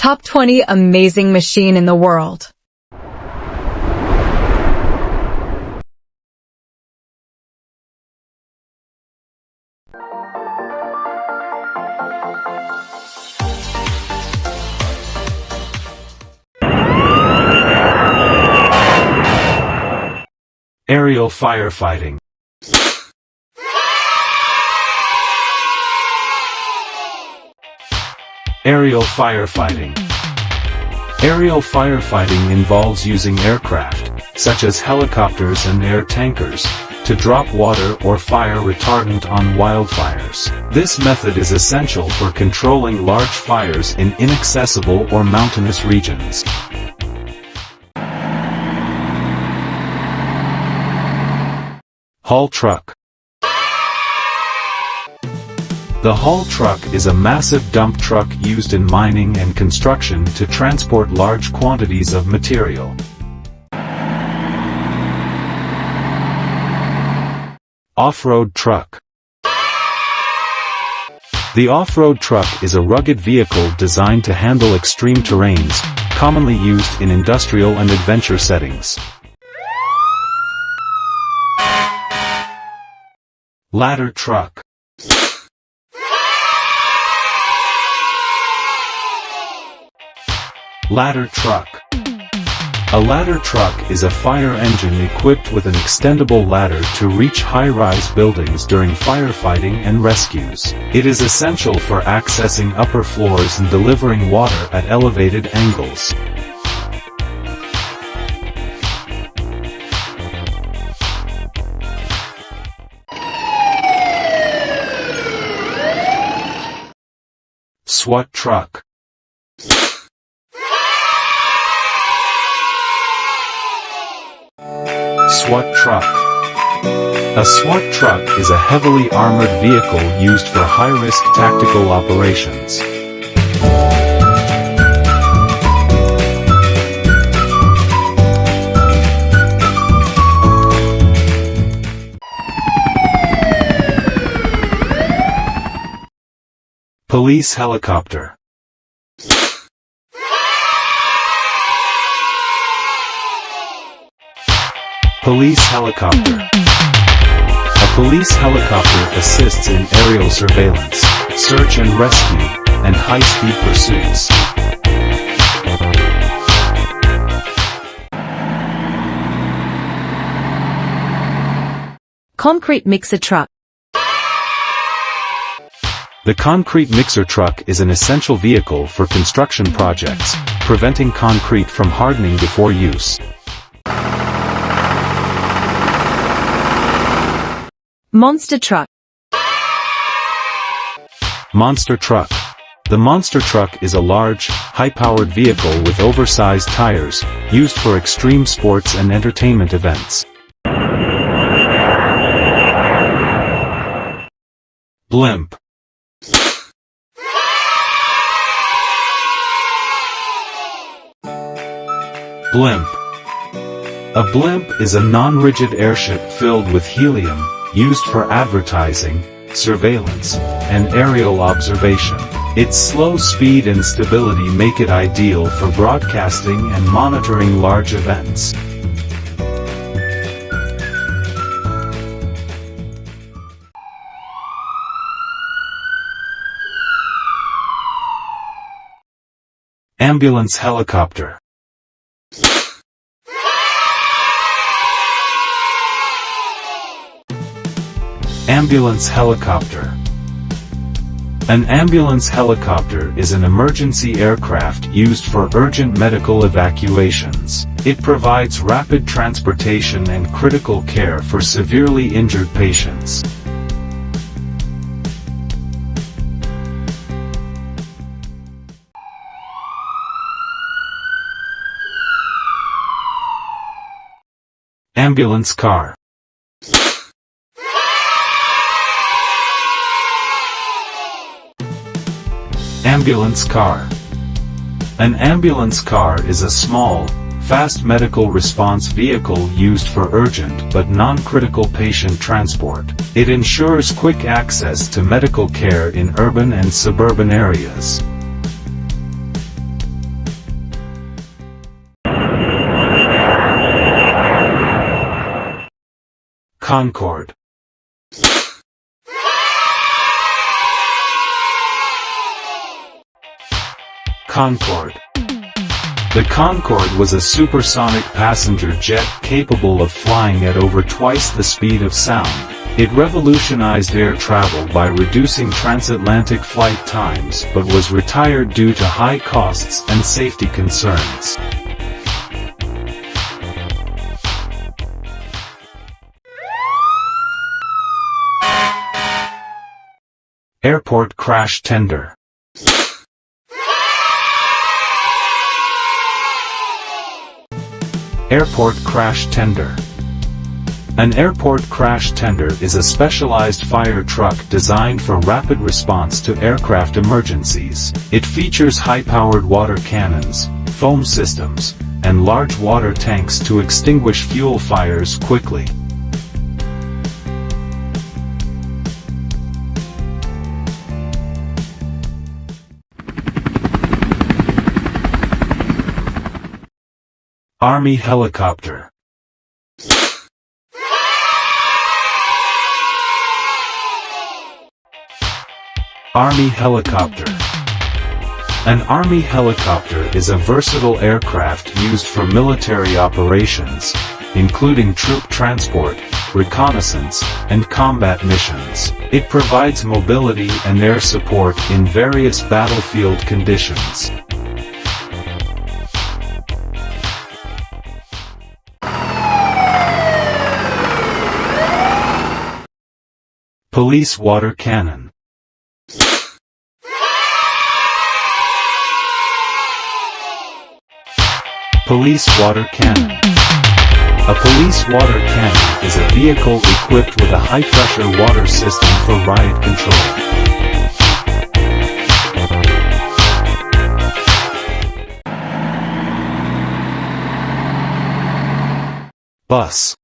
Top 20 amazing machine in the world. Aerial firefighting. Aerial firefighting. Aerial firefighting involves using aircraft, such as helicopters and air tankers, to drop water or fire retardant on wildfires. This method is essential for controlling large fires in inaccessible or mountainous regions. Haul truck. The haul truck is a massive dump truck used in mining and construction to transport large quantities of material. Off-road truck. The off-road truck is a rugged vehicle designed to handle extreme terrains, commonly used in industrial and adventure settings. Ladder truck. Ladder truck. A ladder truck is a fire engine equipped with an extendable ladder to reach high-rise buildings during firefighting and rescues. It is essential for accessing upper floors and delivering water at elevated angles. SWAT truck. SWAT truck. A SWAT truck is a heavily armored vehicle used for high-risk tactical operations. Police helicopter. Police helicopter. A police helicopter assists in aerial surveillance, search and rescue, and high-speed pursuits. Concrete mixer truck. The concrete mixer truck is an essential vehicle for construction projects, preventing concrete from hardening before use. Monster truck. Monster truck. The monster truck is a large, high-powered vehicle with oversized tires, used for extreme sports and entertainment events. Blimp. Blimp. A blimp is a non-rigid airship filled with helium, used for advertising, surveillance, and aerial observation. Its slow speed and stability make it ideal for broadcasting and monitoring large events. Ambulance helicopter. Ambulance helicopter. An ambulance helicopter is an emergency aircraft used for urgent medical evacuations. It provides rapid transportation and critical care for severely injured patients. Ambulance car. Ambulance car. An ambulance car is a small, fast medical response vehicle used for urgent but non-critical patient transport. It ensures quick access to medical care in urban and suburban areas. Concorde. Concorde. The Concorde was a supersonic passenger jet capable of flying at over twice the speed of sound. It revolutionized air travel by reducing transatlantic flight times but was retired due to high costs and safety concerns. Airport crash tender. Airport crash tender. An airport crash tender is a specialized fire truck designed for rapid response to aircraft emergencies. It features high-powered water cannons, foam systems, and large water tanks to extinguish fuel fires quickly. Army helicopter. Army helicopter. An Army helicopter is a versatile aircraft used for military operations, including troop transport, reconnaissance, and combat missions. It provides mobility and air support in various battlefield conditions. Police water cannon. Police water cannon. A police water cannon is a vehicle equipped with a high-pressure water system for riot control. Bus.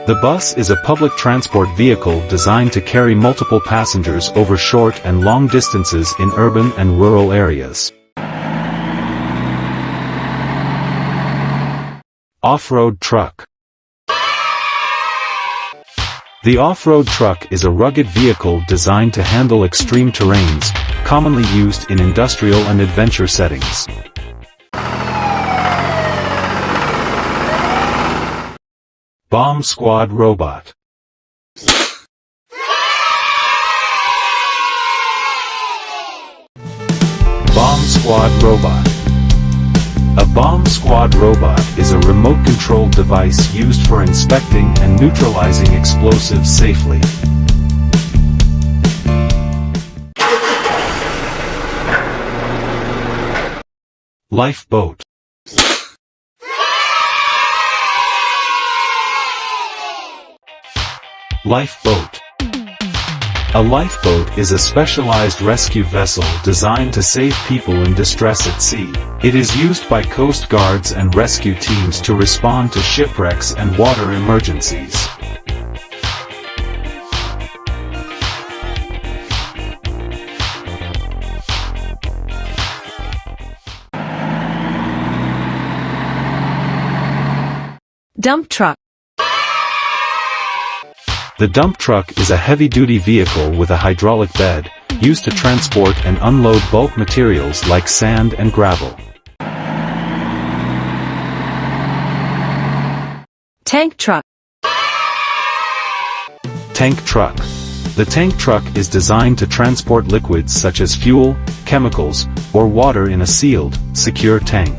The bus is a public transport vehicle designed to carry multiple passengers over short and long distances in urban and rural areas. Off-road truck. The off-road truck is a rugged vehicle designed to handle extreme terrains, commonly used in industrial and adventure settings. Bomb squad robot. Bomb squad robot. A bomb squad robot is a remote-controlled device used for inspecting and neutralizing explosives safely. Lifeboat. Lifeboat. A lifeboat is a specialized rescue vessel designed to save people in distress at sea. It is used by coast guards and rescue teams to respond to shipwrecks and water emergencies. Dump truck. The dump truck is a heavy-duty vehicle with a hydraulic bed, used to transport and unload bulk materials like sand and gravel. Tank truck. Tank truck. The tank truck is designed to transport liquids such as fuel, chemicals, or water in a sealed, secure tank.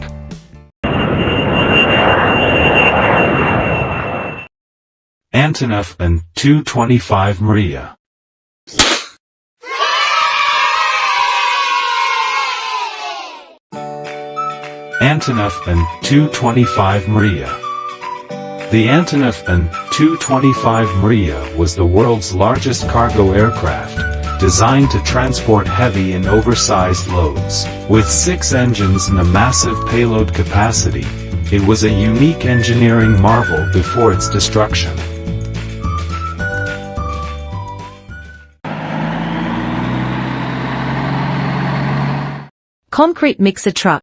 Antonov and 225 Maria. Antonov and 225 Maria. The Antonov and 225 Maria was the world's largest cargo aircraft, designed to transport heavy and oversized loads. With 6 engines and a massive payload capacity, it was a unique engineering marvel before its destruction. Concrete mixer truck.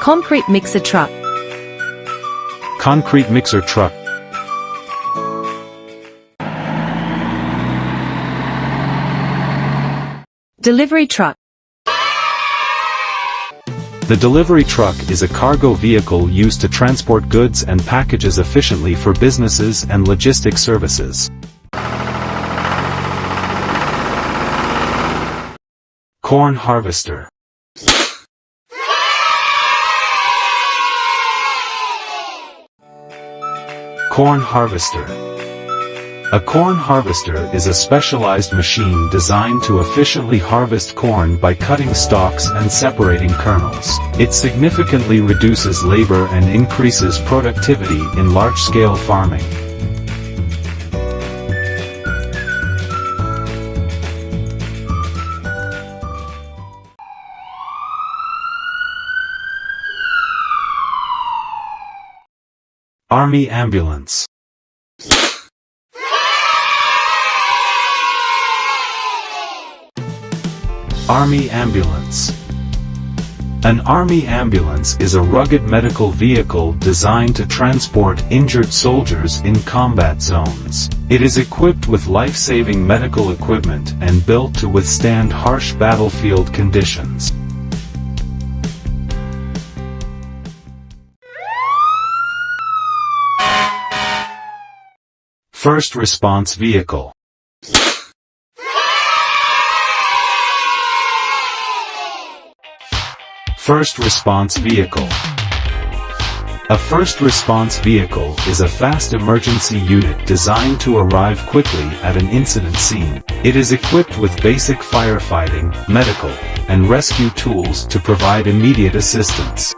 Concrete mixer truck. Concrete mixer truck. Delivery truck. The delivery truck is a cargo vehicle used to transport goods and packages efficiently for businesses and logistics services. Corn harvester. Corn harvester. A corn harvester is a specialized machine designed to efficiently harvest corn by cutting stalks and separating kernels. It significantly reduces labor and increases productivity in large-scale farming. Army ambulance. Army ambulance. An army ambulance is a rugged medical vehicle designed to transport injured soldiers in combat zones. It is equipped with life-saving medical equipment and built to withstand harsh battlefield conditions. First response vehicle. First response vehicle. A first response vehicle is a fast emergency unit designed to arrive quickly at an incident scene. It is equipped with basic firefighting, medical, and rescue tools to provide immediate assistance.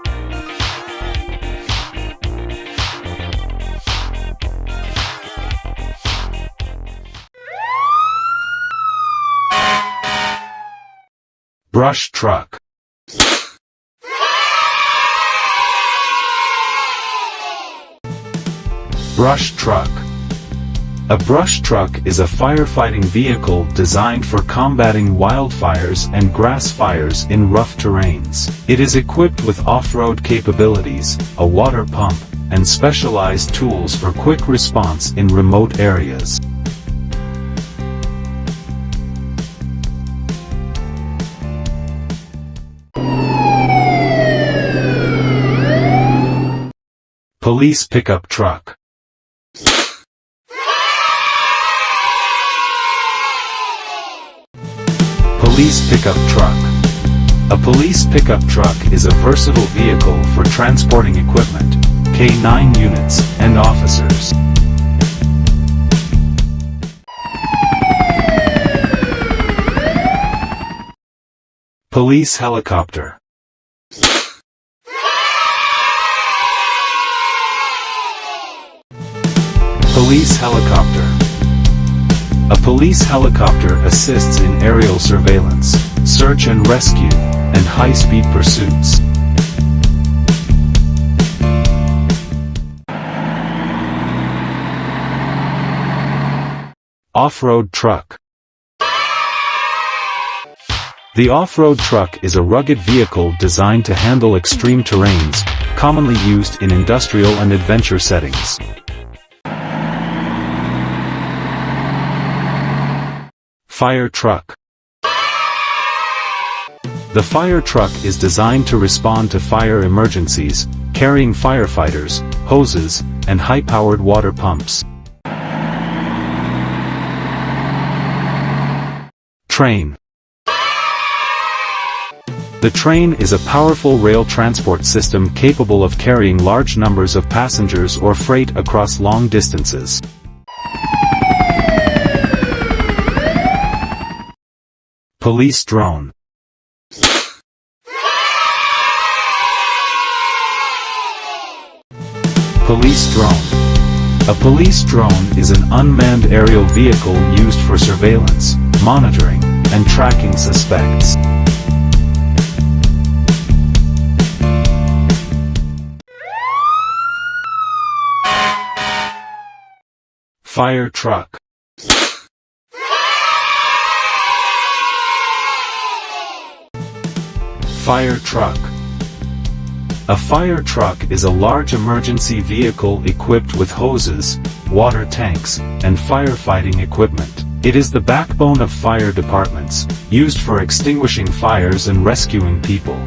Brush truck. Brush truck. A brush truck is a firefighting vehicle designed for combating wildfires and grass fires in rough terrains. It is equipped with off-road capabilities, a water pump, and specialized tools for quick response in remote areas. Police pickup truck. Police pickup truck. A police pickup truck is a versatile vehicle for transporting equipment, K-9 units, and officers. Police helicopter. Police helicopter. A police helicopter assists in aerial surveillance, search and rescue, and high-speed pursuits. Off-road truck. The off-road truck is a rugged vehicle designed to handle extreme terrains, commonly used in industrial and adventure settings. Fire truck. The fire truck is designed to respond to fire emergencies, carrying firefighters, hoses, and high-powered water pumps. Train. The train is a powerful rail transport system capable of carrying large numbers of passengers or freight across long distances. Police drone. Police drone. A police drone is an unmanned aerial vehicle used for surveillance, monitoring, and tracking suspects. Fire truck. Fire truck. A fire truck is a large emergency vehicle equipped with hoses, water tanks, and firefighting equipment. It is the backbone of fire departments, used for extinguishing fires and rescuing people.